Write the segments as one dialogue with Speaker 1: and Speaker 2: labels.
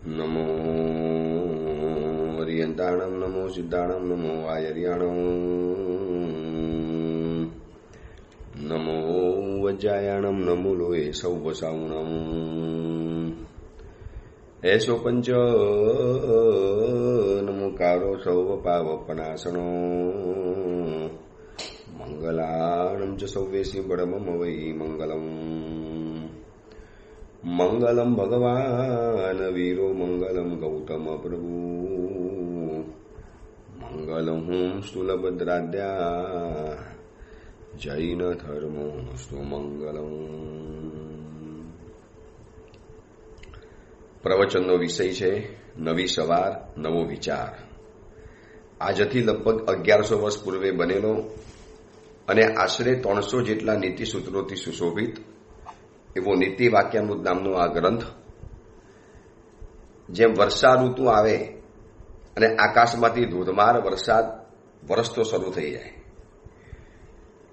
Speaker 1: નમો અરિયંતાણમ નમો સિદ્ધાણમ નમો આયર્યાણમ નમો વજ્જાયાણમ નમો લોહે સૌવસાઉણમ એસો પંચ નમોકારો સૌવ પાવપનાસણો મંગલાણમ ચ સૌવેસી બડમમ વૈ મંગલમ મંગલમ ભગવાન વીરો મંગલમ ગૌતમ પ્રભુ મંગલમ હું સ્થૂલભદ્રાદ્યા જૈન ધર્મો સ્તુ મંગલમ. પ્રવચનનો વિષય છે નવી સવાર નવો વિચાર. આજથી લગભગ 1100 વર્ષ પૂર્વે બનેલો અને આશરે 300 જેટલા નીતિ સૂત્રોથી સુશોભિત એવો નીતિ વાક્યામૃત નામનો આ ગ્રંથ, જેમ વર્ષા ઋતુ આવે અને આકાશમાંથી ધોધમાર વરસાદ વરસતો શરૂ થઈ જાય,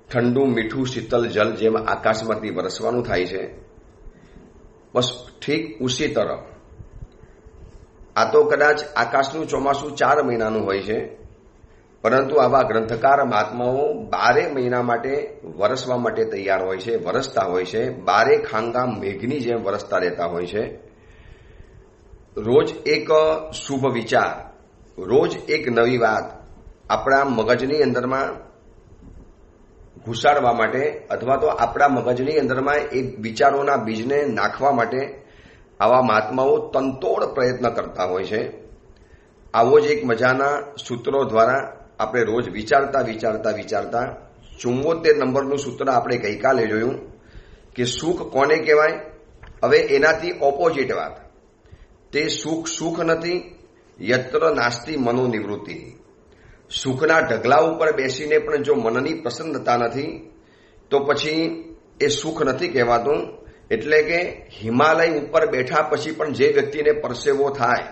Speaker 1: ઠંડુ મીઠું શીતલ જલ જેમ આકાશમાંથી વરસવાનું થાય છે, બસ ઠીક ઉસી તરફ આ તો કદાચ આકાશનું ચોમાસું 4 મહિનાનું હોય છે, પરંતુ આવા ગ્રંથકાર મહાત્માઓ 12 મહિના માટે વરસવા માટે તૈયાર હોય છે, વરસતા હોય છે, 12 ખાંગા મેઘની જેમ વરસતા રહેતા હોય છે. રોજ એક શુભ વિચાર, રોજ એક નવી વાત આપણા મગજની અંદરમાં ઘુસાડવા માટે અથવા તો આપણા મગજની અંદરમાં એ વિચારોના બીજને નાખવા માટે આવા મહાત્માઓ તનતોડ પ્રયત્ન કરતા હોય છે. આવો જ એક મજાના સૂત્રો દ્વારા આપણે રોજ વિચારતા 74 નંબરનું સૂત્ર આપણે ગઈકાલે જોયું કે સુખ કોને કહેવાય. હવે એનાથી ઓપોઝિટ વાત, તે સુખ નથી. યત્ર નાસ્તિ મનોનિવૃત્તિ. સુખના ઢગલા ઉપર બેસીને પણ જો મનની પ્રસન્નતા નથી તો પછી એ સુખ નથી કહેવાતું. એટલે કે હિમાલય ઉપર બેઠા પછી પણ જે વ્યક્તિને પરસેવો થાય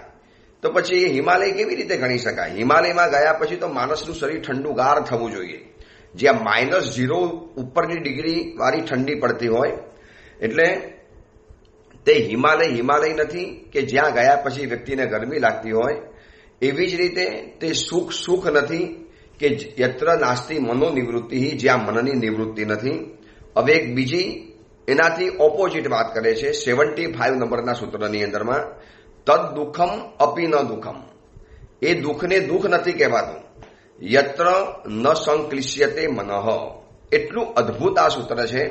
Speaker 1: તો પછી એ હિમાલય કેવી રીતે ગણી શકાય? હિમાલયમાં ગયા પછી તો માણસનું શરીર ઠંડુગાર થવું જોઈએ, જ્યાં -0 ઉપરની ડિગ્રી વાળી ઠંડી પડતી હોય. એટલે તે હિમાલય નથી કે જ્યાં ગયા પછી વ્યક્તિને ગરમી લાગતી હોય. એવી જ રીતે તે સુખ નથી કે યત્ર નાસ્તિ મનોનિવૃત્તિ, જ્યાં મનની નિવૃત્તિ નથી. હવે એક બીજી એનાથી ઓપોઝિટ વાત કરે છે 75 નંબરના સૂત્રની અંદરમાં, તદ દુઃખમ અપી ન દુઃખમ. એ દુઃખને દુઃખ નથી કહેવાતું. યત્ર ન સંક્લિશ્યતે મનઃ. એટલું અદ્ભુત આ સૂત્ર છે.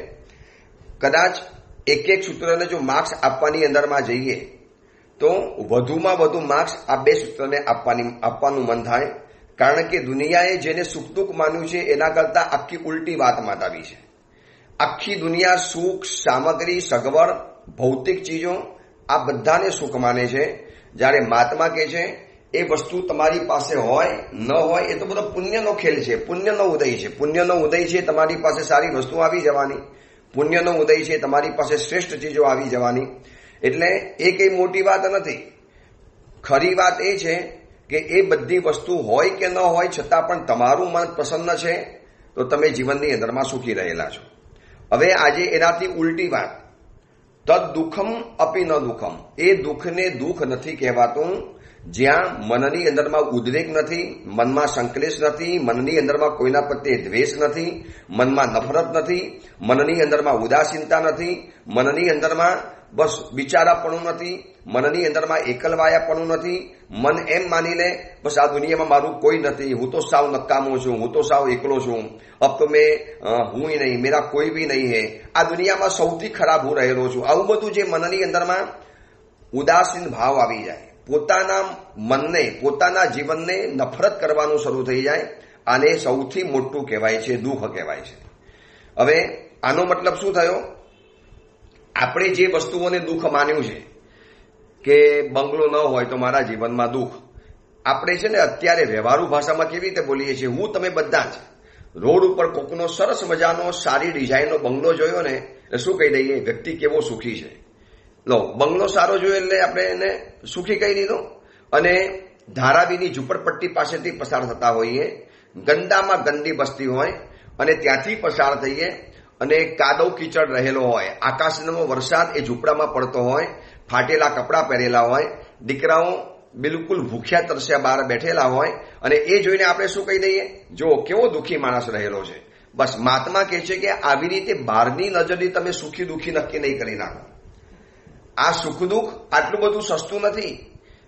Speaker 1: કદાચ એક સૂત્રને જો માર્ક્સ આપવાની અંદરમાં જઈએ તો વધુમાં વધુ માર્ક્સ આ 2 સૂત્રને આપવાનું મન થાય. કારણ કે દુનિયાએ જેને સુખ દુઃખ માન્યું છે એના કરતાં આખી ઉલટી વાત માતાવી છે. આખી દુનિયા સુખ, સામગ્રી, સગવડ, ભૌતિક ચીજો આ બધાને સુખ માને છે. જ્યારે મહાત્મા કહે છે એ વસ્તુ તમારી પાસે હોય ન હોય એ તો બધો પુણ્યનો ખેલ છે, પુણ્યનો ઉદય છે. પુણ્યનો ઉદય છે તમારી પાસે સારી વસ્તુ આવી જવાની, પુણ્યનો ઉદય છે તમારી પાસે શ્રેષ્ઠ ચીજો આવી જવાની. એટલે એ કઈ મોટી વાત નથી. ખરી વાત એ છે કે એ બધી વસ્તુ હોય કે ન હોય છતાં પણ તમારું મન પ્રસન્ન છે તો તમે જીવનની અંદરમાં સુખી રહેલા છો. હવે આજે એનાથી ઉલટી વાત, તદ દુઃખમ અપી ન દુઃખમ. એ દુઃખને દુઃખ નથી કહેવાતું જ્યાં મનની અંદરમાં ઉદ્વેગ નથી, મનમાં સંકલેશ નથી, મનની અંદરમાં કોઈના પ્રત્યે દ્વેષ નથી, મનમાં નફરત નથી, મનની અંદરમાં ઉદાસીનતા નથી, મનની અંદરમાં બસ બિચારાપણું નથી, મનની અંદરમાં એકલવાયાપણું નથી. મન એમ માની લે બસ આ દુનિયામાં મારું કોઈ નથી, હું તો સાવ નકામો છું, હું તો સાવ એકલો છું, અબ તો મેં હું નહીં, મેરા કોઈ ભી નહીં હે, આ દુનિયામાં સૌથી ખરાબ હું રહેલો છું. આવું બધું જે મનની અંદરમાં ઉદાસીન ભાવ આવી જાય, પોતાના મનને, પોતાના જીવનને નફરત કરવાનું શરૂ થઈ જાય, આને સૌથી મોટું કહેવાય છે, દુઃખ કહેવાય છે. હવે આનો મતલબ શું થયો? આપણે જે વસ્તુઓને દુઃખ માન્યું છે કે બંગલો ન હોય તો મારા જીવનમાં દુઃખ, આપણે છે ને અત્યારે વ્યવહારુ ભાષામાં કેવી રીતે બોલીએ છીએ? હું તમે બધા જ રોડ ઉપર કોકનો સરસ મજાનો સારી ડિઝાઇનનો બંગલો જોયો ને એટલે શું કહી દઈએ? વ્યક્તિ કેવો સુખી છે. લો, બંગલો સારો જોયો એટલે આપણે એને સુખી કહી દીધો. અને ધારાવીની ઝુંપડપટ્ટી પાસેથી પસાર થતા હોઈએ, ગંદામાં ગંદી બસ્તી હોય અને ત્યાંથી પસાર થઈએ અને કાદવ કીચડ રહેલો હોય, આકાશનો વરસાદ એ ઝૂંપડામાં પડતો હોય, ફાટેલા કપડાં પહેરેલા હોય, દીકરાઓ બિલકુલ ભૂખ્યા તરસ્યા બહાર બેઠેલા હોય અને એ જોઈને આપણે શું કહી દઈએ, જો કેવો દુઃખી માણસ રહેલો છે. બસ મહાત્મા કહે છે કે આવી રીતે બહારની નજરથી તમે સુખી દુઃખી નક્કી નહીં કરી નાખો. આ સુખ દુઃખ આટલું બધું સસ્તું નથી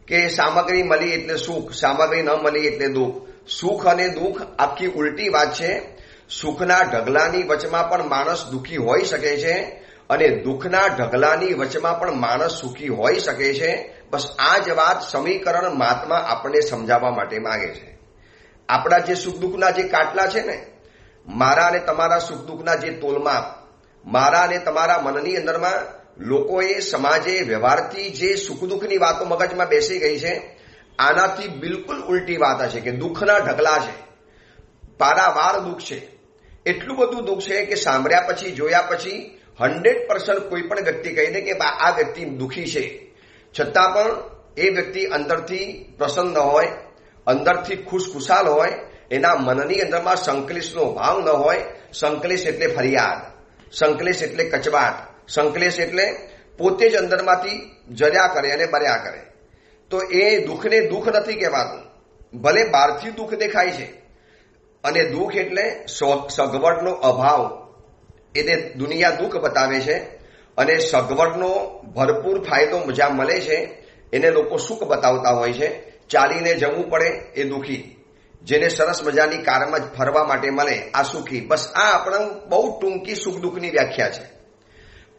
Speaker 1: કે સામગ્રી મળી એટલે સુખ, સામગ્રી ન મળી એટલે દુઃખ. સુખ અને દુઃખ આખી ઉલટી વાત છે. સુખના ઢગલાની વચમાં પણ માણસ દુઃખી હોઈ શકે છે અને દુઃખના ઢગલાની વચમાં પણ માણસ સુખી હોઈ શકે છે. બસ આ જ વાત સમીકરણ મહાત્મા આપણને સમજાવવા માટે માંગે છે. આપણા જે સુખ દુઃખના જે કાટલા છે ને, મારા અને તમારા સુખ દુઃખના જે તોલમાપ, મારા અને તમારા મનની અંદરમાં લોકોએ, સમાજે, વ્યવહારથી જે સુખ દુઃખની વાતો મગજમાં બેસી ગઈ છે, આનાથી બિલકુલ ઉલટી વાત છે કે દુઃખના ઢગલા છે, પારાવાર દુઃખ છે. એટલું બધું દુઃખ છે કે સાંભળ્યા પછી, જોયા પછી 100% કોઈ પણ વ્યક્તિ કહી દે કે આ વ્યક્તિ દુઃખી છે, છતાં પણ એ વ્યક્તિ અંદરથી પ્રસન્ન હોય, અંદરથી ખુશખુશાલ હોય, એના મનની અંદરમાં સંકલેશનો ભાવ ન હોય. સંકલેશ એટલે ફરિયાદ, સંકલેશ એટલે કચવાટ, સંકલેશ એટલે પોતે જ અંદરમાંથી જર્યા કરે અને બર્યા કરે. તો એ દુઃખને દુઃખ નથી કહેવાતું. ભલે બહારથી દુઃખ દેખાય છે અને દુઃખ એટલે સગવડનો અભાવ, એને દુનિયા દુઃખ બતાવે છે અને સગવડનો ભરપૂર ફાયદો જ્યાં મળે છે એને લોકો સુખ બતાવતા હોય છે. ચાલીને જવું પડે એ દુઃખી, જેને સરસ મજાની કારમાં ફરવા માટે મળે આ સુખી. બસ આ આપણા બહુ ટૂંકી સુખ દુઃખની વ્યાખ્યા છે.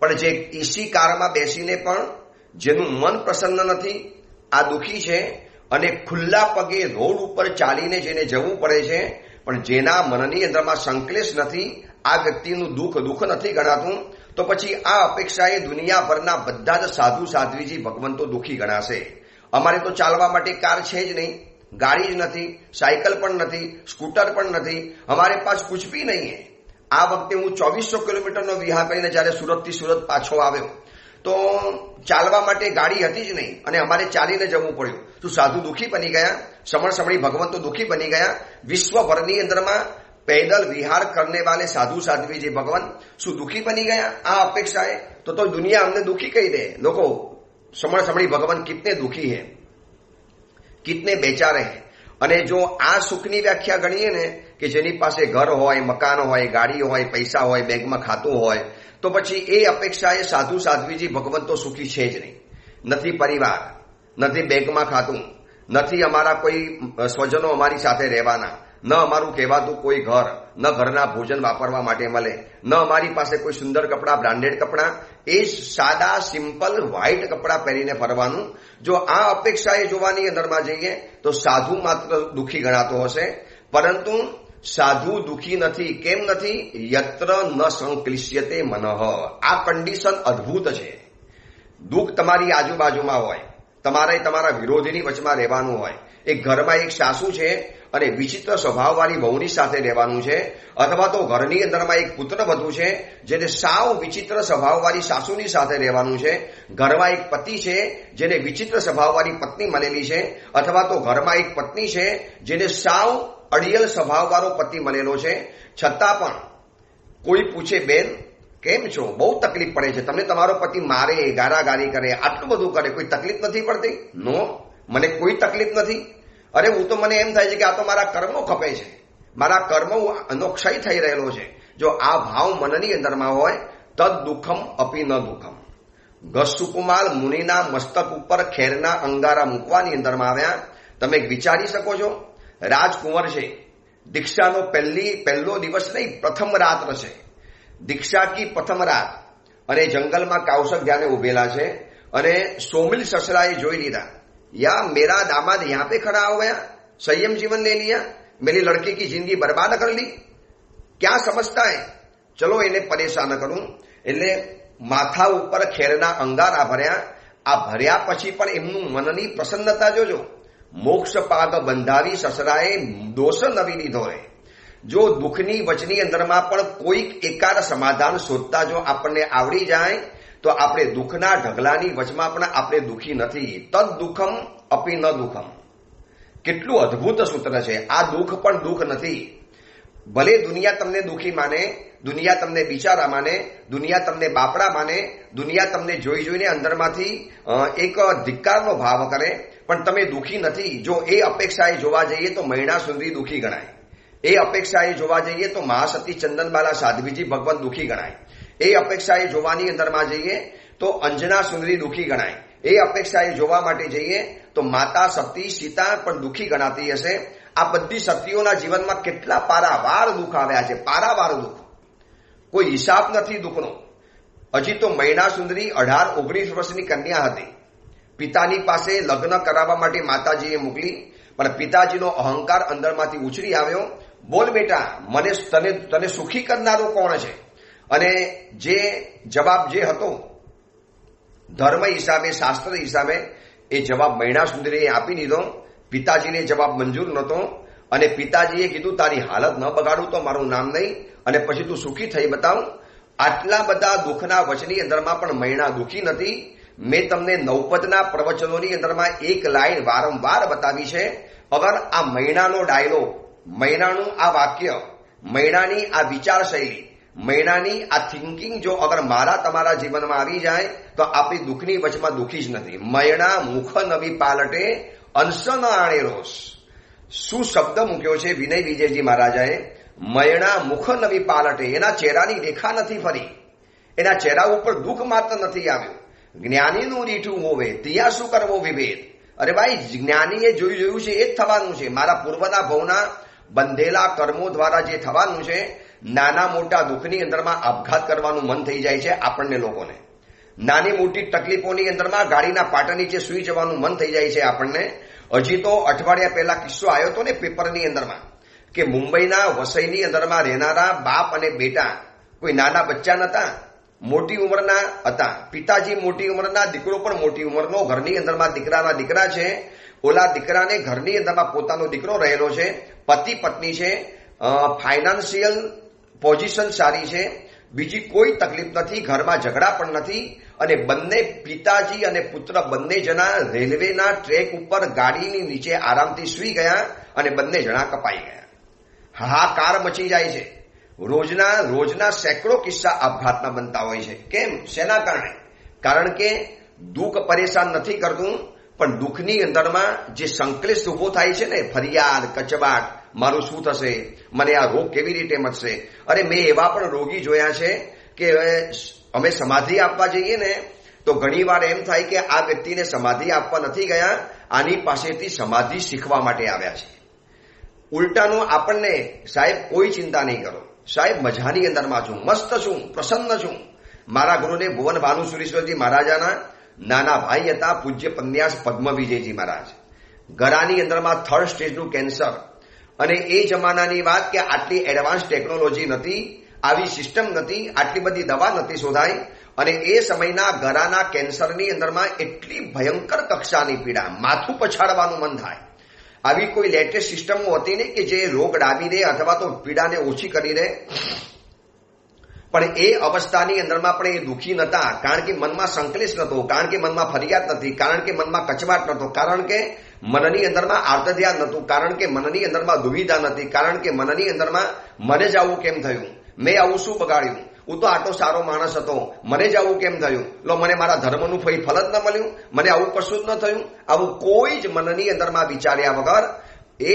Speaker 1: પણ જે એસી કારમાં બેસીને પણ જેનું મન પ્રસન્ન નથી આ દુઃખી છે. અને ખુલ્લા પગે રોડ ઉપર ચાલીને જેને જવું પડે છે પણ જેના મનની અંદરમાં સંકલેશ નથી, આ વ્યક્તિનું દુઃખ દુઃખ નથી ગણાતું. તો પછી આ અપેક્ષાએ દુનિયાભરના બધા જ સાધુ સાધ્વીજી ભગવંતો દુઃખી ગણાશે. અમારે તો ચાલવા માટે કાર છે જ નહીં, ગાડી જ નથી, સાયકલ પણ નથી, સ્કૂટર પણ નથી, અમારે પાસ કુછ ભી નહીં હે. આ વખતે હું 2400 કિલોમીટરનો વિહાર કરીને જયારે સુરતથી સુરત પાછો આવ્યો તો ચાલવા માટે ગાડી હતી જ નહીં અને અમારે ચાલીને જવું પડ્યું. શું સાધુ દુઃખી બની ગયા? સમણી ભગવંતો દુઃખી બની ગયા? વિશ્વભરની અંદરમાં पैदल विहार करने वाले साधु साध्वी जी भगवान શું દુઃખી બની ગયા આ અપેક્ષાએ? તો દુનિયા અમને દુઃખી કહી દે. લોકો સમણી ભગવાન કિતને દુઃખી હે, કિતને બેચારે હે. અને જો આ સુખની વ્યાખ્યા ગણીએ ને કે જેની પાસે ઘર હોય, મકાન હોય, ગાડી હોય, પૈસા હોય, બેંકમાં ખાતું હોય, તો પછી એ અપેક્ષાએ સાધુ સાધ્વીજી ભગવાન તો સુખી છે જ નહીં. નથી પરિવાર, નથી બેંકમાં ખાતું, નથી અમારા કોઈ સ્વજનો અમારી સાથે રહેવાના, ન અમારું કહેવાતું કોઈ ઘર, ન ઘરના ભોજન વાપરવા માટે મળે, ન અમારી પાસે કોઈ સુંદર કપડાં, બ્રાન્ડેડ કપડાં, એ સાદા સિમ્પલ વ્હાઇટ કપડાં પહેરીને ફરવાનું. જો આ અપેક્ષાએ જોવાની અંદરમાં જઈએ તો સાધુ માત્ર દુઃખી ગણાતો હશે. પરંતુ સાધુ દુઃખી નથી. કેમ નથી? યત્ર ન સંક્લિશ્યતે મનઃ. આ કન્ડિશન અદ્ભુત છે. દુઃખ તમારી આજુબાજુમાં હોય, તમારે તમારા વિરોધીની વચમાં રહેવાનું હોય. એક ઘરમાં એક સાસુ છે અને વિચિત્ર સ્વભાવવાળી વહુની સાથે રહેવાનું છે, અથવા તો ઘરની અંદરમાં એક પુત્ર વધુ છે જેને સાવ વિચિત્ર સ્વભાવવાળી સાસુની સાથે રહેવાનું છે. ઘરમાં એક પતિ છે જેને વિચિત્ર સ્વભાવવાળી પત્ની મળેલી છે, અથવા તો ઘરમાં એક પત્ની છે જેને સાવ અડિયલ સ્વભાવવાળો પતિ મળેલો છે. છતાં પણ કોઈ પૂછે, બેન કેમ છો? બહુ તકલીફ પડે છે, તમને તમારો પતિ મારે, ગારાગારી કરે, આટલું બધું કરે, કોઈ તકલીફ નથી પડતી? નો, મને કોઈ તકલીફ નથી. અરે હું તો મને એમ થાય છે કે આ તો મારા કર્મો ખપે છે, મારા કર્મનો ક્ષય થઈ રહેલો છે. જો આ ભાવ મનની અંદરમાં હોય તદ દુઃખમ અપી ન દુઃખમ. ગસુકુમાલ મુનિના મસ્તક ઉપર ખેરના અંગારા મૂકવાની અંદરમાં આવ્યા. તમે વિચારી શકો છો, રાજકુંવર છે, દીક્ષાનો પહેલો દિવસ નહીં, પ્રથમ રાત્ર છે, દીક્ષા કી પ્રથમ રાત, અને જંગલમાં કાઉસક ધ્યાને ઉભેલા છે અને સોમિલ સસરાએ જોઈ લીધા, या मेरा दामाद यहाँ पे खड़ा हो गया, संयम जीवन ले लिया, मेरी लड़की की जिंदगी बर्बाद कर ली, क्या समझता है, चलो એને પરેશાન કરું. એટલે માથા ઉપર ખેરના અંગારા ભર્યા. આ ભર્યા પછી પણ એમનું મનની પ્રસન્નતા જોજો. મોક્ષ પાગ બંધાવી સસરાએ દોષ નવી લીધો હે. જો દુઃખની વચની અંદરમાં પણ કોઈક એકાદ સમાધાન શોધતા જો આપણને આવડી જાય તો આપણે દુઃખના ઢગલાની વચમાં પણ આપણે દુઃખી નથી. તદ દુઃખમ અપી ન દુઃખમ. કેટલું અદ્ભુત સૂત્ર છે. આ દુઃખ પણ દુઃખ નથી. ભલે દુનિયા તમને દુઃખી માને, દુનિયા તમને બિચારા માને, દુનિયા તમને બાપડા માને, દુનિયા તમને જોઈ જોઈને અંદરમાંથી એક ધિક્કારનો ભાવ કરે, પણ તમે દુઃખી નથી. જો એ અપેક્ષાએ જોવા જઈએ તો મૈણા સુંદરી દુઃખી ગણાય. એ અપેક્ષાએ જોવા જઈએ તો મહાસતી ચંદનબાલા સાધ્વીજી ભગવાન દુઃખી ગણાય. એ અપેક્ષાએ જોવાની અંદરમાં જઈએ તો અંજના સુંદરી દુઃખી ગણાય. એ અપેક્ષાએ જોવા માટે જઈએ તો માતા સતી સીતા પણ દુઃખી ગણાતી હશે. આ બધી સતીઓના જીવનમાં કેટલા પારાવાર દુઃખ આવ્યા છે, પારાવાર દુઃખ, કોઈ હિસાબ નથી દુઃખનો. હજી તો મૈણા સુંદરી 18-19 વર્ષની કન્યા હતી. પિતાની પાસે લગ્ન કરાવવા માટે માતાજીએ મોકલી, પણ પિતાજીનો અહંકાર અંદરમાંથી ઉછળી આવ્યો. બોલ બેટા, તને સુખી કરનારો કોણ છે? અને જે જવાબ જે હતો ધર્મ હિસાબે, શાસ્ત્ર હિસાબે, એ જવાબ મૈણા સુંદરીએ આપી દીધો. પિતાજીને જવાબ મંજૂર નહોતો અને પિતાજીએ કીધું તારી હાલત ન બગાડું તો મારું નામ નહીં, અને પછી તું સુખી થઈ બતાવ. આટલા બધા દુઃખના વચની અંદરમાં પણ મૈણા દુઃખી નથી. મેં તમને નવપદના પ્રવચનોની અંદરમાં એક લાઈન વારંવાર બતાવી છે. અગર આ મૈણાનો ડાયલોગ, મૈણાનું આ વાક્ય, મૈણાની આ વિચાર શૈલી, મૈણાની આ થિંકિંગ જો અગર મારા તમારા જીવનમાં આવી જાય તો આપણી દુઃખની વચમાં દુઃખી જ નથી. મૈણા મુખ નવી પાલટે, અંશ ન આણે રોષ. શું શબ્દ મૂક્યો છે વિનય વિજયજી મહારાજાએ? મૈણા મુખ નવી પાલટે. એના ચહેરાની રેખા નથી ફરી, એના ચહેરા ઉપર દુઃખ માત્ર નથી આવ્યું. જ્ઞાનીનું રીઠું હોવે ત્યાં શું કરવો વિભેદ. અરે ભાઈ, જ્ઞાનીએ જોયું છે એ જ થવાનું છે. મારા પૂર્વના ભવના બંધેલા કર્મો દ્વારા જે થવાનું છે, નાના મોટા દુઃખની અંદરમાં આપઘાત કરવાનું મન થઈ જાય છે આપણને લોકોને. નાની મોટી તકલીફોની અંદરમાં ગાડીના પાટા નીચે સુઈ જવાનું મન થઈ જાય છે આપણને. હજી તો અઠવાડિયા પહેલા કિસ્સો આવ્યો હતો ને પેપરની અંદરમાં, કે મુંબઈના વસઈની અંદરમાં રહેનારા બાપ અને બેટા, કોઈ નાના બચ્ચા નતા, મોટી ઉંમરના હતા. પિતાજી મોટી ઉંમરના, દીકરો પણ મોટી ઉંમરનો, ઘરની અંદરમાં દીકરાના દીકરા છે. ઓલા દીકરાને ઘરની અંદરમાં પોતાનો દીકરો રહેલો છે, પતિ પત્ની છે, ફાઇનાન્શિયલ પોઝિશન સારી છે, બીજી કોઈ તકલીફ નથી, ઘરમાં ઝઘડા પણ નથી. અને બંને પિતાજી અને પુત્ર બંને જણા રેલવેના ટ્રેક ઉપર ગાડીની નીચે આરામથી સૂઈ ગયા અને બંને જણા કપાઈ ગયા. હાહાકાર મચી જાય છે. રોજના સેંકડો કિસ્સા આપઘાતના બનતા હોય છે. કેમ? શેના કારણે? કારણ કે દુઃખ પરેશાન નથી કરતું, પણ દુઃખની અંદરમાં જે સંકલેશ ઉભો થાય છે ને, ફરિયાદ, કચવાટ, મારું શું થશે, મને આ રોગ કેવી રીતે મટશે. અરે મેં એવા પણ રોગી જોયા છે કે અમે સમાધિ આપવા જઈએ ને તો ઘણી વાર એમ થાય કે આ વ્યક્તિને સમાધિ આપવા નથી ગયા, આની પાસેથી સમાધિ શીખવા માટે આવ્યા છે. ઉલટાનું આપણને, સાહેબ કોઈ ચિંતા નહીં કરો, સાહેબ મજાની અંદરમાં છું, મસ્ત છું, પ્રસન્ન છું. મારા ગુરુદેવ ભુવન ભાનુસુરેશ્વરજી મહારાજાના નાના ભાઈ હતા, પૂજ્ય પન્યાસ પદ્મ વિજયજી મહારાજ. ગળાની અંદરમાં 3rd સ્ટેજનું કેન્સર. અને એ જમાનાની વાત કે આટલી એડવાન્સ ટેકનોલોજી નથી, આવી સિસ્ટમ નથી, આટલી બધી દવા નથી શોધાઈ. અને એ સમયના ગળાના કેન્સરની અંદરમાં એટલી ભયંકર કક્ષાની પીડા, માથું પછાડવાનું મન થાય. આવી કોઈ લેટેસ્ટ સિસ્ટમો હતી નહીં કે જે રોગ ડામી દે અથવા તો પીડાને ઓછી કરી દે. પણ એ અવસ્થાની અંદરમાં પણ એ દુઃખી નતા, કારણ કે મનમાં સંકલેશ નતો, કારણ કે મનમાં ફરિયાદ નથી, કારણ કે મનમાં કચવાટ નતો, કારણ કે મનની અંદરમાં આર્તધ્યાન નતું, કારણ કે મનની અંદરમાં દુવિધા નથી, કારણ કે મનની અંદરમાં મને જ આવું કેમ થયું, મેં આવું શું બગાડ્યું, હું તો આટલો સારો માણસ હતો, મને જ આવું કેમ થયું, લો મને મારા ધર્મનું ફળ જ ન મળ્યું, મને આવું કશું જ ન થયું. આવું કોઈ જ મનની અંદરમાં વિચાર્યા વગર એ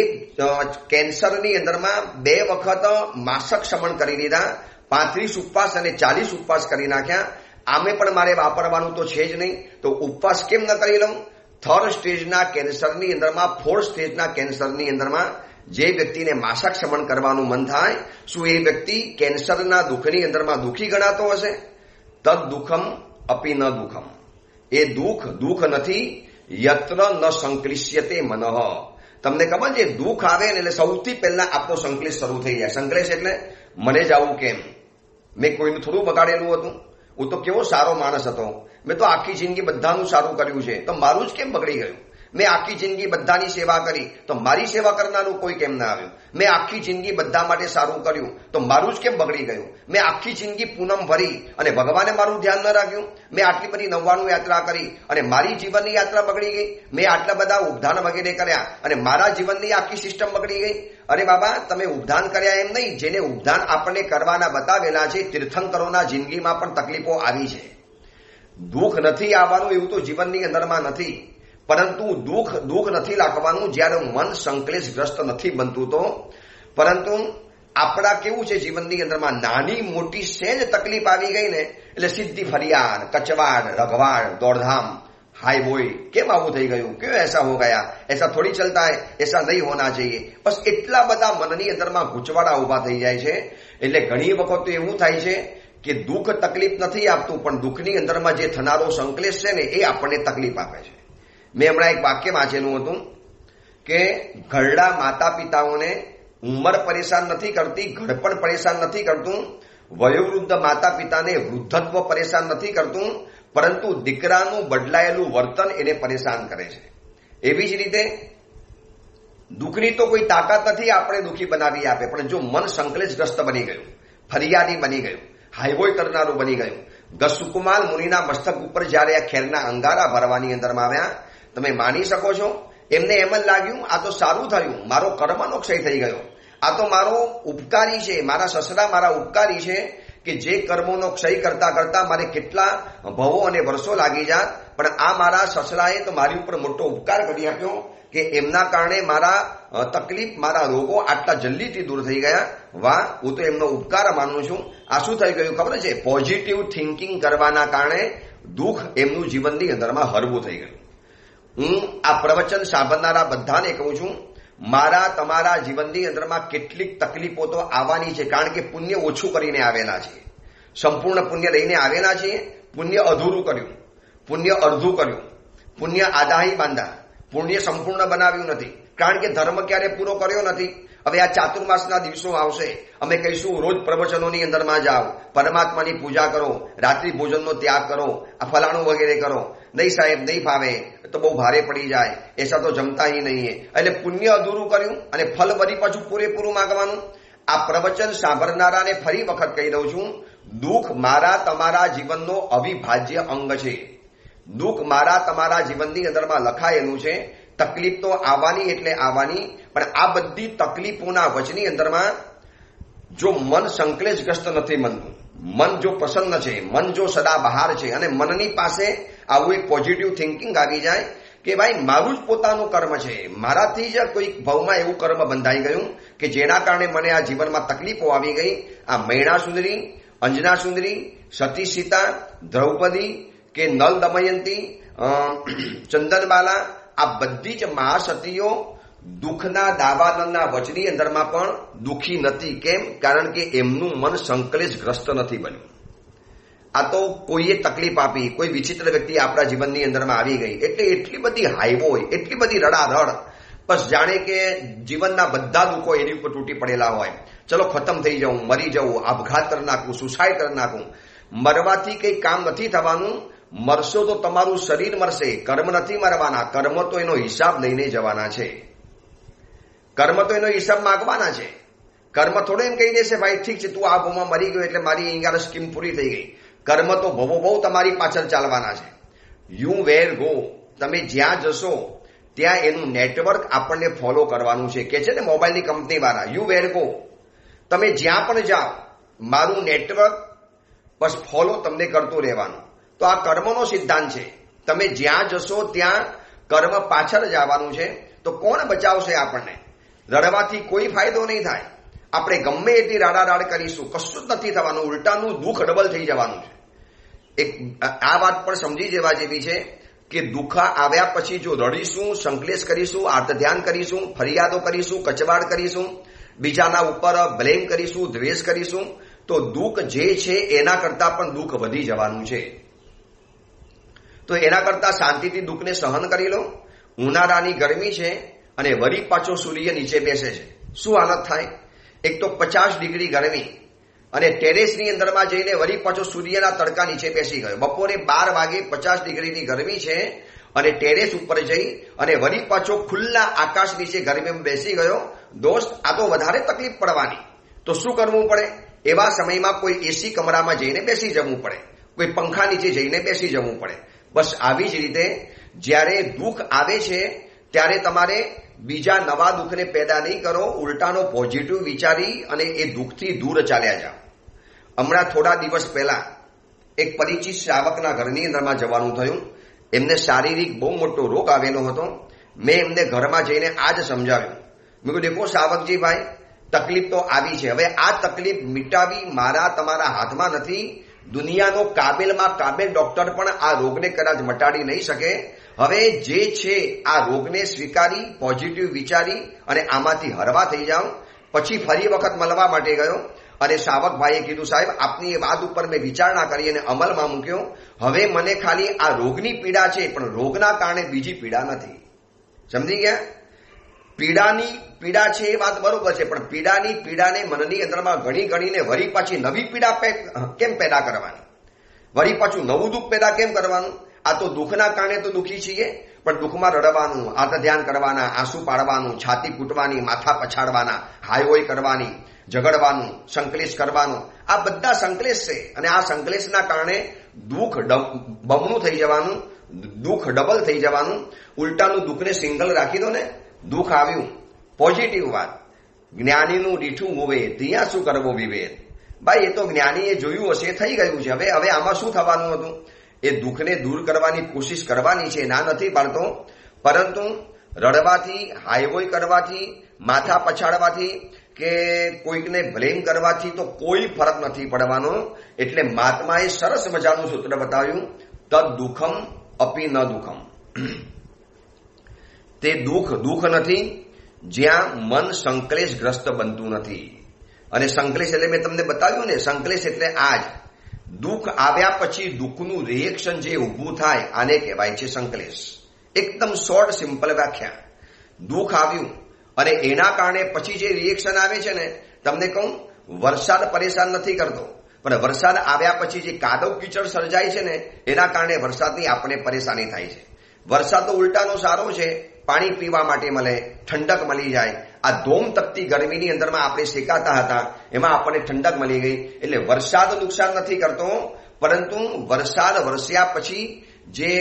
Speaker 1: કેન્સરની અંદરમાં 2 વખત માસક શમન કરી દીધા, 35 ઉપવાસ અને 40 ઉપવાસ કરી નાખ્યા. આમે પણ મારે વાપરવાનું તો છે જ નહીં, તો ઉપવાસ કેમ ન કરી લઉં? 3rd સ્ટેજના કેન્સરની અંદરમાં, 4th સ્ટેજના કેન્સરની અંદરમાં જે વ્યક્તિને માસક શમન કરવાનું મન થાય, શું એ વ્યક્તિ કેન્સરના દુઃખની અંદરમાં દુઃખી ગણાતો હશે? તદ દુઃખમ અપી ન દુઃખમ. એ દુઃખ નથી. યત્ર ન સંક્લિશ્યતે મનઃ. તમને ખબર છે, દુઃખ આવે ને એટલે સૌથી પહેલા આપનો સંકલેશ શરૂ થઈ જાય. સંકલેશ એટલે મને જ આવું કેમ, મેં કોઈનું થોડું બગાડેલું હતું, હું તો કેવો સારો માણસ હતો, મેં તો આખી જિંદગી બધાનું સારું કર્યું છે, તો મારું જ કેમ બગડી ગયું? મેં આખી જિંદગી બધાની સેવા કરી તો મારી સેવા કરનારું કોઈ કેમ ના આવ્યું? મેં આખી જિંદગી બધા માટે સારું કર્યું તો મારું જ કેમ બગડી ગયું? મેં આખી જિંદગી પૂનમ ભરી અને ભગવાને મારું ધ્યાન ન રાખ્યું? મેં આટલી બધી 99 યાત્રા કરી અને મારી જીવનની યાત્રા બગડી ગઈ? મેં આટલા બધા ઉપધાન વગેરે કર્યા અને મારા જીવનની આખી સિસ્ટમ બગડી ગઈ? અરે બાબા, તમે ઉપધાન કર્યા એમ નહીં, જેને ઉપધાન આપણને કરવાના બતાવેલા છે તીર્થંકરોના જિંદગીમાં પણ તકલીફો આવી છે. દુઃખ નથી આવવાનું એવું તો જીવનની અંદરમાં નથી, પરંતુ દુઃખ નથી લાગવાનું જ્યારે મન સંકલેશગ્રસ્ત નથી બનતું તો. પરંતુ આપણા કેવું છે જીવનની અંદરમાં નાની મોટી સહેજ તકલીફ આવી ગઈ ને એટલે સીધી ફરિયાદ, કચવાડ, રઘવાડ, દોડધામ, हाय बोय केम आવું થઈ ગયું, क्यों ऐसा हो गया, ऐसा थोड़ी चलता है, ऐसा नहीं होना चाहिए. બસ એટલા બધા મનની અંદરમાં ગૂંચવાડા ઉભા થઈ જાય છે. એટલે ઘણી વખત એવું થાય છે કે દુઃખ તકલીફ નથી આપતું, પણ દુઃખની અંદરમાં જે થનારો સંકલેશ છે ને એ આપણને તકલીફ આપે છે. મેં હમણાં એક વાક્ય વાંચેલું હતું કે ઘરડા માતા પિતાઓને ઉંમર પરેશાન નથી કરતી, ઘડપણ પરેશાન નથી કરતું, વયોવૃદ્ધ માતા પિતાને વૃદ્ધત્વ પરેશાન નથી કરતું, પરંતુ દીકરાનું બદલાયેલું વર્તન એને પરેશાન કરે છે. એવી જ રીતે દુઃખની તો કોઈ તાકાત નથી આપણે દુઃખી બનાવી આપે, પણ જો મન સંકલેશગ્રસ્ત બની ગયું, ફરિયાદી બની ગયું, હાઈવોય કરનારું બની ગયું. સુકુમાર મુનિના મસ્તક ઉપર જ્યારે આ ખેરના અંગારા ભરવાની અંદરમાં આવ્યા, તમે માની શકો છો એમને એમ જ લાગ્યું આ તો સારું થયું, મારો કર્મનો ક્ષય થઈ ગયો, આ તો મારો ઉપકારી છે, મારા સસરા મારા ઉપકારી છે કે જે કર્મોનો ક્ષય કરતા કરતા મારે કેટલા ભવો અને વર્ષો લાગી જાત, પણ આ મારા સસરાએ તો મારી ઉપર મોટો ઉપકાર કરી આપ્યો કે એમના કારણે મારા તકલીફ, મારા રોગો આટલા જલ્દીથી દૂર થઈ ગયા. વાહ, હું તો એમનો ઉપકાર માનું છું. આ શું થઈ ગયું ખબર છે? પોઝિટિવ થિંકિંગ કરવાના કારણે દુઃખ એમનું જીવનની અંદરમાં હળવું થઈ ગયું. હું આ પ્રવચન સાંભળનારા બધાને કહું છું, મારા તમારા જીવનની અંદરમાં કેટલીક તકલીફો તો આવવાની છે, કારણ કે પુણ્ય ઓછું કરીને આવેલા છે, સંપૂર્ણ પુણ્ય લઈને આવેલા છે. પુણ્ય અધૂરું કર્યું, પુણ્ય અડધું કર્યું, પુણ્ય આધાહી બાંધા, પુણ્ય સંપૂર્ણ બનાવ્યું નથી, કારણ કે ધર્મ ક્યારે પૂરો કર્યો નથી. હવે આ ચાતુર્માસના દિવસો આવશે, અમે કહીશું રોજ પ્રવચનોની અંદરમાં જાઓ, પરમાત્માની પૂજા કરો, રાત્રિ ભોજનનો ત્યાગ કરો, આ ફલાણું વગેરે કરો. નહીં સાહેબ, નહીં ફાવે, તો બહુ ભારે પડી જાય, એસા તો જમતા ही નહીં. એટલે પુણ્ય અધૂરું કર્યું અને ફલ વળી પાછું પૂરેપૂરું માંગવાનું. આ પ્રવચન સાંભળનારાને ફરી વખત કહી દઉં છું, દુઃખ મારા તમારા જીવનનો અવિભાજ્ય અંગ છે. દુઃખ મારા તમારા જીવનની અંદરમાં લખાયેલું છે. તકલીફ તો આવવાની એટલે આવવાની, પણ આ બધી તકલીફોના વચની અંદરમાં જો મન સંકલેશગ્રસ્ત નથી બનતું, મન જો પ્રસન્ન છે, મન જો સદા બહાર છે અને મનની પાસે આવું એક પોઝિટિવ થિંકિંગ આવી જાય કે ભાઈ મારું જ પોતાનું કર્મ છે, મારાથી જ કોઈ ભવમાં એવું કર્મ બંધાઈ ગયું કે જેના કારણે મને આ જીવનમાં તકલીફો આવી ગઈ. આ મૈણા સુંદરી, અંજના સુંદરી, સતી સીતા, દ્રૌપદી કે નલ દમયંતી, ચંદનબાલા, આ બધી જ મહાસતીઓ દુઃખના દાવાનળના વચની અંદરમાં પણ દુઃખી નથી. કેમ? કારણ કે એમનું મન સંકલેશગ્રસ્ત નથી બન્યું. આ તો કોઈએ તકલીફ આપી, કોઈ વિચિત્ર વ્યક્તિ આપણા જીવનની અંદરમાં આવી ગઈ એટલે એટલી બધી હાઈવો હોય, એટલી બધી રડારડ, બસ જાણે કે જીવનના બધા દુઃખો એની ઉપર તૂટી પડેલા હોય. ચલો ખતમ થઈ જાઉં, મરી જવું, આપઘાત કરી નાખું, સુસાઇડ કરી નાખું. મરવાથી કંઈ કામ નથી થવાનું. મરશો તો તમારું શરીર મરશે, કર્મ નથી મરવાના. કર્મ તો એનો હિસાબ લઈને જવાના છે, કર્મ તો એનો હિસાબ માંગવાના છે. કર્મ થોડો એમ કહી દેશે ભાઈ ઠીક છે તું આ ભવમાં મરી ગયો એટલે મારી અહીંયા સ્કીમ પૂરી થઈ ગઈ. કર્મ તો ભવો બહુ તમારી પાછળ ચાલવાના છે. યુ વેર ગો, તમે જ્યાં જશો ત્યાં એનું નેટવર્ક આપણને ફોલો કરવાનું છે. કે છે ને મોબાઈલની કંપની વાળા, યુ વેર ગો, તમે જ્યાં પણ જાઓ મારું નેટવર્ક બસ ફોલો તમને કરતું રહેવાનું. તો આ કર્મનો સિદ્ધાંત છે. તમે જ્યાં જશો ત્યાં કર્મ પાછળ જવાનું છે. તો કોણ બચાવશે આપણને? રડવાથી કોઈ ફાયદો નહીં થાય. આપણે ગમે એટલી રાડારાડ કરીશું, કશું જ નથી થવાનું, ઉલટાનું દુઃખ ડબલ થઈ જવાનું છે. એક આ વાત પણ સમજી જવા જેવી છે કે દુઃખ આવ્યા પછી જો રડીશું, સંકલેશ કરીશું, આર્તધ્યાન કરીશું, ફરિયાદો કરીશું, કચવાડ કરીશું, બીજાના ઉપર બ્લેમ કરીશું, દ્વેષ કરીશું, તો દુઃખ જે છે એના કરતા પણ દુઃખ વધી જવાનું છે. તો એના કરતા શાંતિથી દુઃખને સહન કરી લો. ઉનાળાની ગરમી છે અને વળી પાછો સૂર્ય નીચે બેસે છે, શું હાલત થાય? એક તો 50 ડિગ્રી ગરમી અને ટેરેસની અંદરમાં જઈને વળી પાછો સૂર્યના તડકા નીચે બેસી ગયો. બપોરે 12 વાગે 50 ડિગ્રીની ગરમી છે અને ટેરેસ ઉપર જઈ અને વળી પાછો ખુલ્લા આકાશ નીચે ગરમીમાં બેસી ગયો, દોસ્ત આ તો વધારે તકલીફ પડવાની. તો શું કરવું પડે? એવા સમયમાં કોઈ એસી કમરામાં જઈને બેસી જવું પડે, કોઈ પંખા નીચે જઈને બેસી જવું પડે. બસ આવી જ રીતે જ્યારે દુઃખ આવે છે ત્યારે તમારે બીજા નવા દુઃખને પેદા નહીં કરો, ઉલટાનો પોઝિટિવ વિચારી અને એ દુઃખથી દૂર ચાલ્યા જાઓ. હમણાં થોડા દિવસ પહેલા એક પરિચિત શ્રાવકના ઘરની અંદરમાં જવાનું થયું. એમને શારીરિક બહુ મોટો રોગ આવેલો હતો. મેં એમને ઘરમાં જઈને આ જ સમજાવ્યું. મેં કહ્યું, દેખો સાવકજી ભાઈ, તકલીફ તો આવી છે, હવે આ તકલીફ મિટાવી મારા તમારા હાથમાં નથી. દુનિયાનો કાબેલમાં કાબેલ ડોક્ટર પણ આ રોગને કદાચ મટાડી નહીં શકે. હવે જે છે આ રોગને સ્વીકારી, પોઝિટિવ વિચારી અને આમાંથી હરવા થઈ જાઓ. પછી ફરી વખત મળવા માટે ગયો અને સાવકભાઈએ કીધું, સાહેબ આપની એ વાત ઉપર મેં વિચારણા કરી અને અમલમાં મૂક્યો. હવે મને ખાલી આ રોગની પીડા છે, પણ રોગના કારણે બીજી પીડા નથી. સમજી ગયા? પીડાની પીડા છે એ વાત બરોબર છે, પણ પીડાને મનની અંદરમાં ગણી ગણીને વળી પાછી નવી પીડા કેમ પેદા કરવાની? વળી પાછું નવું દુઃખ પેદા કેમ કરવાનું? આ તો દુઃખના કારણે તો દુઃખી છીએ, પણ દુઃખમાં રડવાનું, આંખ ધ્યાન કરવાના, આંસુ પાડવાનું, છાતી કૂટવાની, માથા પછાડવાના, હાયહોય કરવાની, ઝઘડવાનું, સંકલેશ કરવાનો, આ બધા સંકલેશ છે. અને આ સંકલેશના કારણે દુઃખ બમણું થઈ જવાનું, દુઃખ ડબલ થઈ જવાનું. ઉલટાનું દુઃખને સિંગલ રાખી દો ને. દુઃખ આવ્યું, પોઝિટિવ વાત, જ્ઞાનીનું રીઠું હોવે ત્યાં શું કરવો વિવેદ. ભાઈ એ તો જ્ઞાનીએ જોયું હશે, થઈ ગયું છે. હવે આમાં શું થવાનું હતું? એ દુઃખને દૂર કરવાની કોશિશ કરવાની છે, ના નથી પાડતો. પરંતુ રડવાથી, હાયહોય કરવાથી, માથા પછાડવાથી કે કોઈકને બ્લેમ કરવાથી તો કોઈ ફરક નથી પડવાનો. એટલે મહાત્માએ સરસ મજાનું સૂત્ર બતાવ્યું, તદ દુઃખમ અપી ન દુઃખમ. તે દુઃખ નથી જ્યાં મન સંકલેશગ્રસ્ત બનતું નથી. અને સંકલેશ એટલે મેં તમને બતાવ્યું ને, સંકલેશ એટલે આજ દુઃખ આવ્યા પછી દુઃખનું રિએક્શન જે ઊભું થાય, આને કહેવાય છે સંકલેશ. એકદમ શોર્ટ સિમ્પલ વ્યાખ્યા. દુઃખ આવ્યું અને એના કારણે પછી જે રિએક્શન આવે છે ને, તમને કહું, વરસાદ પરેશાન નથી કરતો, પણ વરસાદ આવ્યા પછી જે કાદવ કીચડ સર્જાય છે ને, એના કારણે વરસાદની આપણે પરેશાની થાય છે. વરસાદ તો ઉલટાનો સારો છે, પાણી પીવા માટે મળે, ઠંડક મળી જાય. આ ધોમ તકતી ગરમીની અંદરમાં આપણે શેકાતા હતા, એમાં આપણને ઠંડક મળી ગઈ. એટલે વરસાદ નુકસાન નથી કરતો, પરંતુ વરસાદ વરસ્યા પછી જે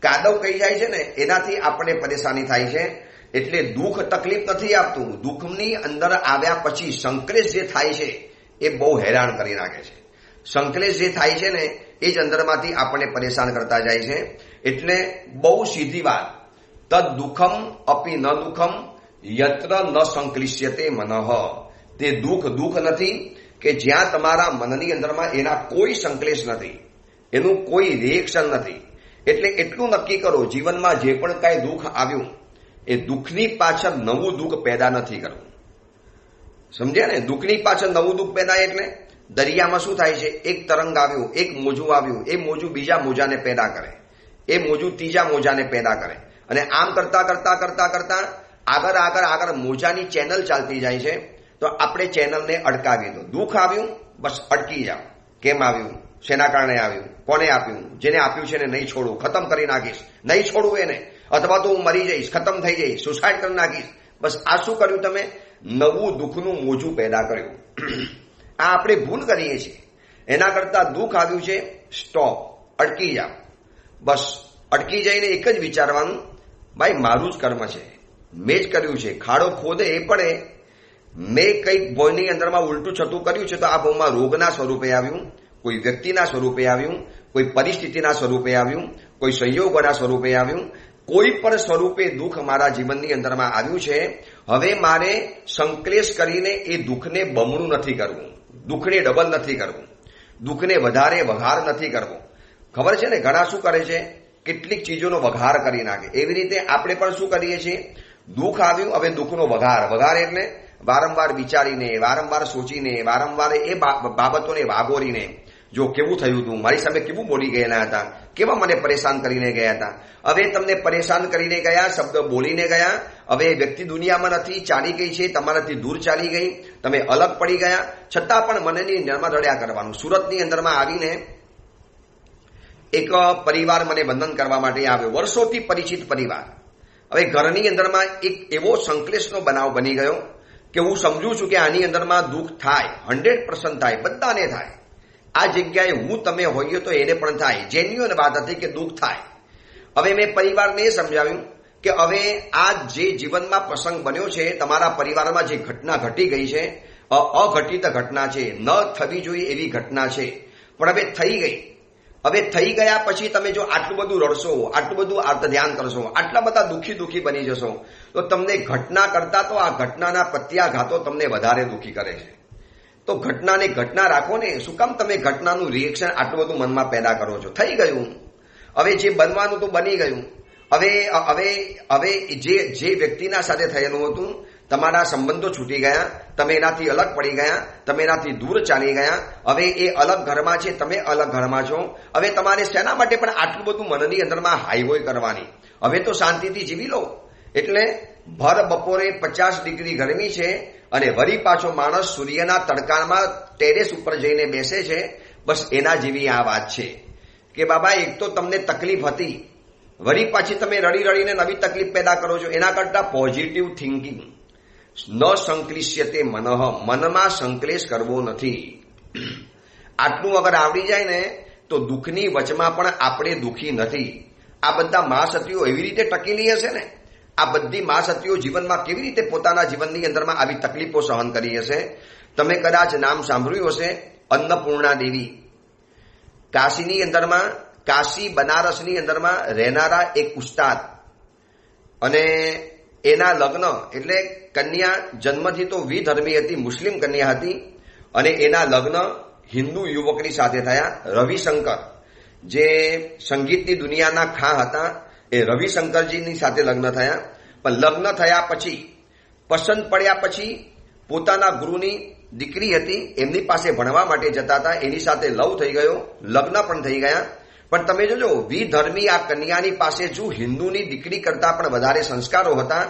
Speaker 1: કાદવ કહી જાય છે ને, એનાથી આપણને પરેશાની થાય છે. એટલે દુઃખ તકલીફ નથી આપતું, દુઃખની અંદર આવ્યા પછી સંકલેશ જે થાય છે એ બહુ હેરાન કરી નાખે છે. સંકલેશ જે થાય છે ને, એ જ અંદરમાંથી આપણને પરેશાન કરતા જાય છે. એટલે બહુ સીધી વાત, તદ દુઃખમ અપી ન દુઃખમ યત્ર ન સંકલિશ્યતે મનઃ. તે દુઃખ નથી કે જ્યાં તમારા મનની અંદરમાં એના કોઈ સંકલેશ નથી, એનું કોઈ રિએક્શન નથી. એટલે એટલું નક્કી કરો, જીવનમાં જે પણ કાંઈ દુઃખ આવ્યું, એ દુઃખની પાછળ નવું દુઃખ પેદા નથી કરવું. સમજ્યા ને? દુઃખની પાછળ નવું દુઃખ પેદા એટલે દરિયામાં શું થાય છે? એક તરંગ આવ્યું, એક મોજું આવ્યું, એ મોજું બીજા મોજાને પેદા કરે, એ મોજું ત્રીજા મોજાને પેદા કરે, અને આમ કરતા કરતા કરતા કરતા આગળ મોજાની ચેનલ ચાલતી જાય છે. તો આપણે ચેનલને અટકાવી દો. દુઃખ આવ્યું, બસ અટકી જાઓ. કેમ આવ્યું? શેના કારણે આવ્યું? કોને આપ્યું? જેને આપ્યું છે ને નહીં છોડું, ખતમ કરી નાખીશ, નહીં છોડું એને, અથવા તો હું મરી જઈશ, ખતમ થઈ જઈશ, સુસાઇડ કરી નાખીશ. બસ આ શું કર્યું તમે? નવું દુઃખનું મોજું પેદા કર્યું. આ આપણે ભૂલ કરીએ છીએ. એના કરતા દુઃખ આવ્યું છે, સ્ટોપ, અટકી જાઓ. બસ અટકી જઈને એક જ વિચારવાનું, ભાઈ મારું જ કર્મ છે, મેં જ કર્યું છે. ખાડો ખોદે એ પડે, મેં કંઈક ભોયની અંદરમાં ઉલટું છતું કર્યું છે, તો આ ભોમાં રોગના સ્વરૂપે આવ્યું, કોઈ વ્યક્તિના સ્વરૂપે આવ્યું, કોઈ પરિસ્થિતિના સ્વરૂપે આવ્યું, કોઈ સંયોગોના સ્વરૂપે આવ્યું. કોઈ પણ સ્વરૂપે દુઃખ મારા જીવનની અંદરમાં આવ્યું છે. હવે મારે સંકલેશ કરીને એ દુઃખને બમણું નથી કરવું, દુઃખને ડબલ નથી કરવું, દુઃખને વધારે વઘાર નથી કરવો. ખબર છે ને, ઘણા શું કરે છે? કેટલીક ચીજોનો વઘાર કરી નાખે. એવી રીતે આપણે પણ શું કરીએ છીએ? દુઃખ આવ્યું, હવે દુઃખનો વઘાર એટલે વારંવાર વિચારીને, વારંવાર સોચીને, વારંવાર એ બાબતોને વાગોરીને, જો કેવું થયું હતું, મારી સામે કેવું બોલી ગયેલા હતા, કેવા મને પરેશાન કરીને ગયા હતા. હવે તમને પરેશાન કરીને ગયા, શબ્દ બોલીને ગયા, હવે વ્યક્તિ દુનિયામાં નથી, ચાલી ગઈ છે, તમારાથી દૂર ચાલી ગઈ, તમે અલગ પડી ગયા, છતાં પણ મનની અંદરમાં રડ્યા કરવાનું. સુરતની અંદરમાં આવીને એક પરિવાર મને વંદન કરવા માટે આવ્યો, વર્ષોથી પરિચિત પરિવાર. હવે ઘરની અંદરમાં એક એવો સંકલેશનો બનાવ બની ગયો કે હું સમજુ છું કે આની અંદરમાં દુઃખ થાય, 100% થાય, બધાને થાય. આ જગ્યાએ હું તમે હોઈએ તો એને પણ થાય. જેન્યુઅન વાત હતી કે દુઃખ થાય. હવે મેં પરિવારને સમજાવ્યું કે હવે આ જે જીવનમાં પ્રસંગ બન્યો છે, તમારા પરિવારમાં જે ઘટના ઘટી ગઈ છે, અઘટિત ઘટના છે, ન થવી જોઈએ એવી ઘટના છે, પણ હવે થઈ ગઈ. હવે થઈ ગયા પછી તમે જો આટલું બધું રડશો, આટલું બધું આર્ત ધ્યાન કરશો, આટલા બધા દુઃખી બની જશો, તો તમને ઘટના કરતા તો આ ઘટનાના પ્રત્યાઘાતો તમને વધારે દુઃખી કરે છે. તો ઘટનાને ઘટના રાખો ને, શું કામ તમે ઘટનાનું રિએક્શન આટલું બધું મનમાં પેદા કરો છો? થઈ ગયું, હવે જે બનવાનું તો બની ગયું. હવે જે વ્યક્તિના સાથે થયેલું હતું, તમારા સંબંધો છૂટી ગયા, તમે એનાથી અલગ પડી ગયા, તમે એનાથી દૂર ચાલી ગયા. હવે એ અલગ ઘરમાં છે, તમે અલગ ઘરમાં છો. હવે તમારે શેના માટે પણ આટલું બધું મનની અંદરમાં હાઈવોય કરવાની? હવે તો શાંતિથી જીવી લો. એટલે ભર બપોરે 50 ડિગ્રી ગરમી છે અને વળી પાછો માણસ સૂર્યના તડકામાં ટેરેસ ઉપર જઈને બેસે છે. બસ એના જેવી આ વાત છે કે બાબા, એક તો તમને તકલીફ હતી, વળી પાછી તમે રડી રડીને નવી તકલીફ પેદા કરો છો. એના કરતા પોઝિટિવ થિંકિંગ, ન સંક્લિશ્યતે મનઃ, મનમાં સંકલેશ કરવો નથી. આટલું અગર આવડી જાય ને તો દુઃખની વચમાં પણ આપણે દુઃખી નથી. આ બધા મહાસતીઓ એવી રીતે ટકેલી હશે ને, આ બધી મહાસતીઓ જીવનમાં કેવી રીતે પોતાના જીવનની અંદરમાં આવી તકલીફો સહન કરી હશે. તમે કદાચ નામ સાંભળ્યું હશે, અન્નપૂર્ણા દેવી. કાશીની અંદરમાં, કાશી બનારસની અંદરમાં રહેનારા એક ઉસ્તાદ, અને એના લગ્ન, એટલે કન્યા જન્મથી તો વિધર્મી હતી, મુસ્લિમ કન્યા હતી, અને એના લગ્ન હિન્દુ યુવકની સાથે થયા. રવિશંકર, જે સંગીતની દુનિયાના ખાં હતા, એ રવિશંકરજીની સાથે લગ્ન થયા. પણ લગ્ન થયા પછી, પસંદ પડ્યા પછી, પોતાના ગુરુની દીકરી હતી, એમની પાસે ભણવા માટે જતા હતા, એની સાથે લવ થઈ ગયો, લગ્ન પણ થઈ ગયા. પણ તમે જોજો, વિધર્મી આ કન્યાની પાસે જો હિન્દુની દીકરી કરતા પણ વધારે સંસ્કારો હતા.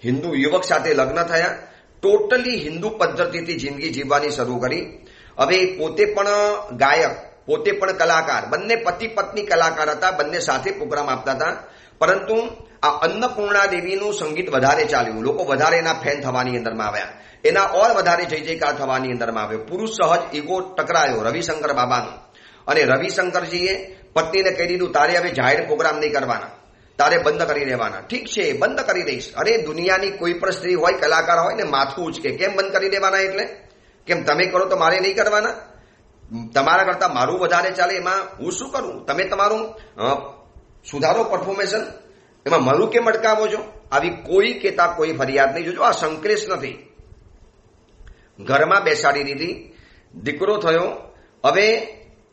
Speaker 1: હિન્દુ યુવક સાથે લગ્ન થયા, ટોટલી હિન્દુ પદ્ધતિથી જિંદગી જીવવાની શરૂ કરી. હવે પોતે પણ ગાયક, પોતે પણ કલાકાર, બંને પતિ પત્ની કલાકાર હતા, બંને સાથે પ્રોગ્રામ આપતા હતા. પરંતુ આ અન્નપૂર્ણા દેવીનું સંગીત વધારે ચાલ્યું, લોકો વધારે એના ફેન થવાની અંદરમાં આવ્યા, એના ઓર વધારે જય જયકાર થવાની અંદરમાં આવ્યો. પુરુષ સહજ ઈગો ટકરાયો રવિશંકર બાબાનો, અને રવિશંકરજીએ પત્નીને કહી દીધું, તારે હવે જાહેર પ્રોગ્રામ નહીં કરવાના, તારે બંધ કરી દેવાના. ઠીક છે, બંધ કરી દઈશ. અરે દુનિયાની કોઈ પણ સ્ત્રી હોય, કલાકાર હોય ને, માથું ઉચકે, કેમ બંધ કરી દેવાના? એટલે કેમ તમે કરો તો મારે નહીં કરવાના? તમારા કરતા મારું વધારે ચાલે, એમાં હું શું કરું? તમે તમારું સુધારો પરફોર્મેશન, એમાં મારું કેમ અટકાવો છો? આવી કોઈ કહેતા કોઈ ફરિયાદ નહીં. જોજો, આ સંકલેશ નથી. ઘરમાં બેસાડી દીધી, દીકરો થયો. હવે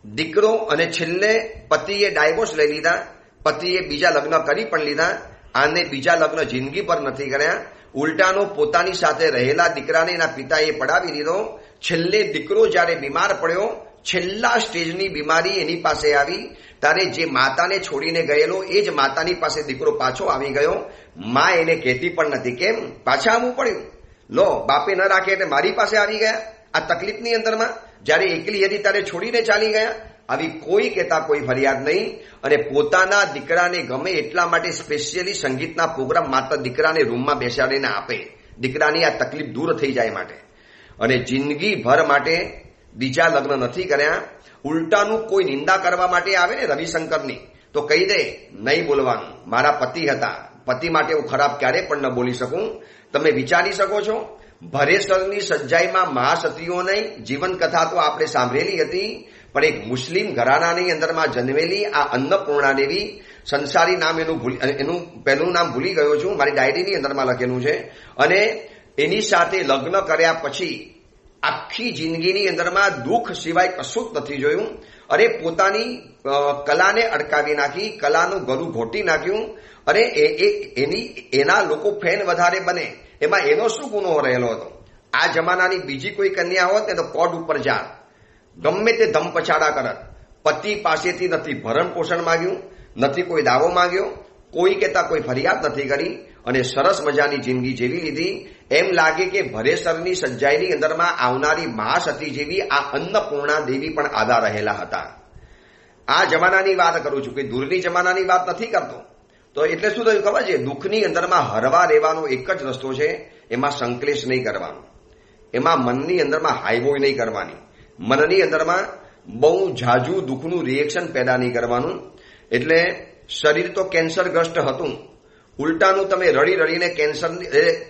Speaker 1: દીકરો, અને છેલ્લે પતિએ ડાયવોર્સ લઈ લીધા, પતિએ બીજા લગ્ન કરી પણ લીધા. આને બીજા લગ્ન જિંદગી પર નથી કર્યા. ઉલટાનો પોતાની સાથે રહેલા દીકરાને એના પિતાએ પડાવી દીધો. છેલ્લે દીકરો જ્યારે બીમાર પડ્યો, છેલ્લા સ્ટેજની બીમારી એની પાસે આવી, ત્યારે જે માતાને છોડીને ગયેલો એ જ માતાની પાસે દીકરો પાછો આવી ગયો. માં એને કહેતી પણ નથી, કેમ પાછા આવવું પડ્યું? લો, બાપે ન રાખે એટલે મારી પાસે આવી ગયા. આ તકલીફની અંદરમાં જ્યારે એકલી હતી ત્યારે છોડીને ચાલી ગયા. આવી કોઈ કહેતા કોઈ ફરિયાદ નહીં. અને પોતાના દીકરાને ગમે એટલા માટે સ્પેશિયલી સંગીતના પ્રોગ્રામ માત્ર દીકરાને રૂમમાં બેસાડીને આપે, દીકરાની આ તકલીફ દૂર થઈ જાય માટે. અને જિંદગીભર માટે બીજા લગ્ન નથી કર્યા. ઉલટાનું કોઈ નિંદા કરવા માટે આવે ને રવિશંકરની, તો કહી દે, નહીં બોલવાનું, મારા પતિ હતા, પતિ માટે હું ખરાબ ક્યારે પણ ન બોલી શકું. તમે વિચારી શકો છો, ભરેસરની સજ્જાઈમાં મહાસતીઓની જીવન કથા તો આપણે સાંભળેલી હતી, પણ એક મુસ્લિમ ઘરાનાની અંદરમાં જન્મેલી આ અન્નપૂર્ણા દેવી, સંસારી નામ એનું પહેલું નામ ભૂલી ગયો છું, મારી ડાયરીની અંદરમાં લખેલું છે. અને એની સાથે લગ્ન કર્યા પછી આખી જિંદગીની અંદરમાં દુઃખ સિવાય કશું જ નથી જોયું. અરે પોતાની કલાને અટકાવી નાખી, કલાનું ગળું ઘોટી નાખ્યું. અરે એના લોકો ફેન વધારે બને, એમાં એનો શું ગુનો રહેલો હતો? આ જમાનાની બીજી કોઈ કન્યા હોત ને તો કોર્ટ ઉપર જા, ગમે તે ધમપછાડા કરત. પતિ પાસેથી નથી ભરણ પોષણ માંગ્યું, નથી કોઈ દાવો માંગ્યો, કોઈ કહેતા કોઈ ફરિયાદ નથી કરી, અને સરસ મજાની જિંદગી જેવી લીધી. એમ લાગે કે ભરેસરની સજ્જાઈની અંદરમાં આવનારી મહાસતી જેવી આ અન્નપૂર્ણા દેવી પણ આધા રહેલા હતા. આ જમાનાની વાત કરું છું, કે દૂરની જમાનાની વાત નથી કરતો. તો એટલે શું થયું ખબર છે? દુઃખની અંદરમાં હરવા રહેવાનો એક જ રસ્તો છે, એમાં સંકલેશ નહીં કરવાનો, એમાં મનની અંદરમાં હાઈબોય નહીં કરવાની, મનની અંદરમાં બહુ ઝાઝું દુઃખનું રિએક્શન પેદા નહીં કરવાનું. એટલે શરીર તો કેન્સરગ્રસ્ત હતું, ઉલટાનું તમે રડી રડીને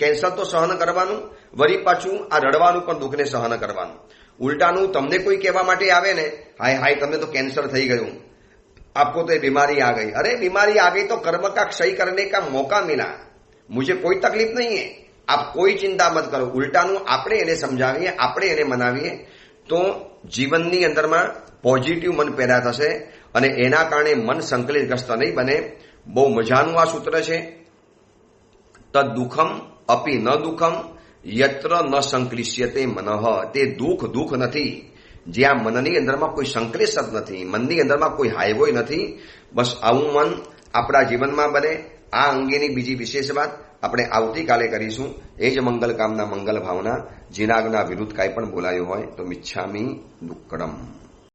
Speaker 1: કેન્સર તો સહન કરવાનું, વળી પાછું આ રડવાનું પણ દુઃખને સહન કરવાનું. ઉલટાનું તમને કોઈ કહેવા માટે આવે ને, હાય હાય તમને તો कैंसर થઈ ગયું, आपको तो बीमारी आ गई. अरे बीमारी आ गई तो कर्म का क्षय करने का मौका मिला, मुझे कोई तकलीफ नहीं है, आप कोई चिंता मत करो. ઉલટાનું આપણે એને સમજાવીએ, આપણે એને મનાવીએ તો જીવનની અંદરમાં પોઝિટિવ મન પેદા થશે અને એના કારણે મન સંકલિતગ્રસ્ત નહીં બને. બહુ મજાનું આ સૂત્ર છે. તદ દુઃખમ અપી ન દુઃખમ યત્ર ન સંક્લિશ્યતે મનઃ. તે દુઃખ નથી જ્યાં મનની અંદરમાં કોઈ સંકલેશ જ નથી, મનની અંદરમાં કોઈ હાઈવોય નથી. બસ આવું મન આપણા જીવનમાં બને. આ અંગેની બીજી વિશેષ વાત આપણે આવતીકાલે કરીશું. એ જ મંગલ કામના મંગલ ભાવના. જીનાગના વિરુદ્ધ કાંઈ પણ બોલાયું હોય તો મિચ્છામી દુક્કડમ.